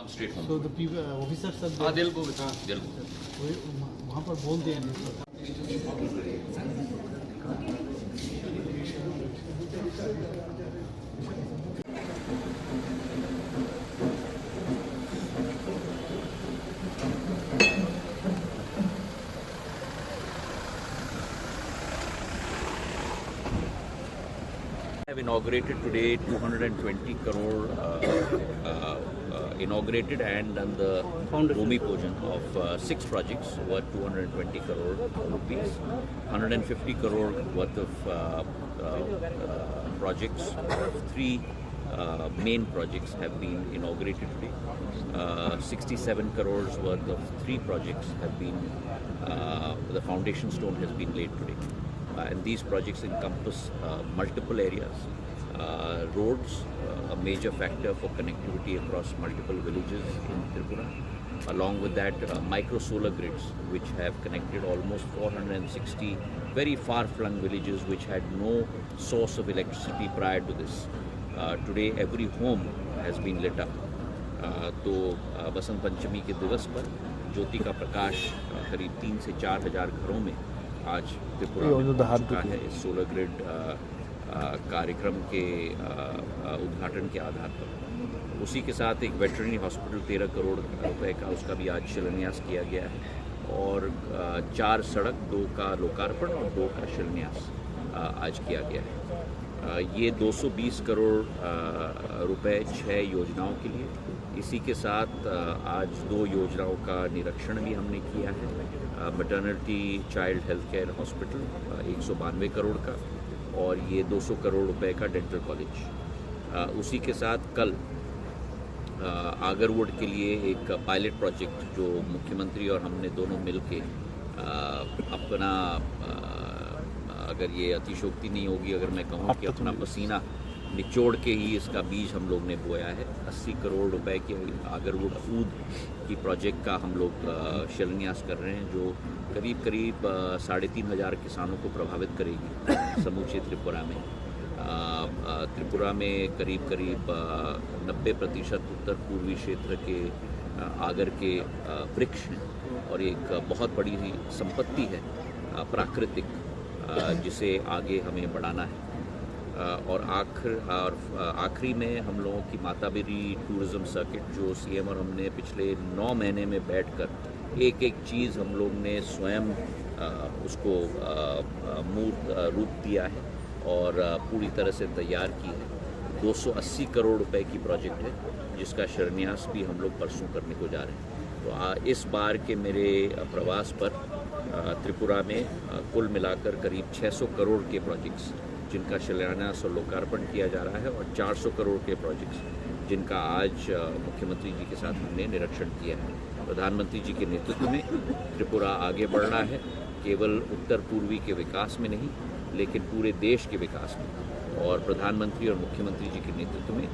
Straight home. So the people, officers are there. हाँ, they'll go with us. They'll go. वहाँ पर बोल दिया Have inaugurated today 220 crore inaugurated and done the Bhumi Pujan of 6 projects worth 220 crore rupees. 150 crore worth of projects. 3 main projects have been inaugurated today. 67 crores worth of 3 projects have been, the foundation stone has been laid today. And these projects encompass multiple areas. Roads, a major factor for connectivity across multiple villages in Tripura. Along with that, micro solar grids, which have connected almost 460 very far-flung villages which had no source of electricity prior to this. Today, every home has been lit up. तो बसंत पंचमी के दिवस पर ज्योति का प्रकाश करीब 3 से 4 हज़ार घरों में आज त्रिपुरा में पहुंच चुका है इस सोलर ग्रिड कार्यक्रम के उद्घाटन के आधार पर। उसी के साथ एक वेटरनरी हॉस्पिटल 13 करोड़ रुपए का उसका भी आज शिलान्यास किया गया है और 4 सड़क, 2 का लोकार्पण और 2 का शिलान्यास आज किया गया है। ये 220 करोड़ रुपए 6 योजनाओं के लिए। इसी के साथ आज 2 योजनाओं का निरीक्षण भी हमने किया है। Maternity child health care hospital 192 crore का और ये 200 करोड़ रुपए का डेंटल कॉलेज। उसी के साथ कल आगरवुड के लिए एक पायलट प्रोजेक्ट जो मुख्यमंत्री और हमने दोनों मिल के अपना, अगर ये अतिशोक्ति नहीं होगी अगर मैं कहूँ कि अपना पसीना निचोड़ के ही इसका बीज हम लोग ने बोया है। 80 करोड़ रुपए की आगरवुड ऊद की प्रोजेक्ट का हम लोग शिलान्यास कर रहे हैं जो करीब 3,500 किसानों को प्रभावित करेगी समूचे त्रिपुरा में। त्रिपुरा में करीब 90% उत्तर पूर्वी क्षेत्र के आगर के वृक्ष हैं और एक बहुत बड़ी संपत्ति है प्राकृतिक जिसे आगे हमें बढ़ाना है। और आखिरी में हम लोगों की माताबेरी टूरिज़्म सर्किट जो सीएम और हमने पिछले 9 महीने में बैठकर एक चीज़ हम लोग ने स्वयं उसको मूर्त रूप दिया है और पूरी तरह से तैयार की है। 280 करोड़ रुपए की प्रोजेक्ट है जिसका शिलान्यास भी हम लोग परसों करने को जा रहे हैं। तो इस बार के मेरे प्रवास पर त्रिपुरा में कुल मिलाकर करीब 600 करोड़ के प्रोजेक्ट्स जिनका शिलान्यास और लोकार्पण किया जा रहा है और 400 करोड़ के प्रोजेक्ट्स जिनका आज मुख्यमंत्री जी के साथ हमने निरीक्षण किया है। प्रधानमंत्री जी के नेतृत्व में त्रिपुरा आगे बढ़ रहा है, केवल उत्तर पूर्वी के विकास में नहीं लेकिन पूरे देश के विकास में। और प्रधानमंत्री और मुख्यमंत्री जी के नेतृत्व में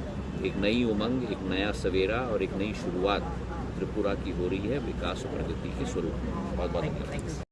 एक नई उमंग, एक नया सवेरा और एक नई शुरुआत त्रिपुरा की हो रही है विकास और प्रगति के स्वरूप में। बहुत बहुत धन्यवाद।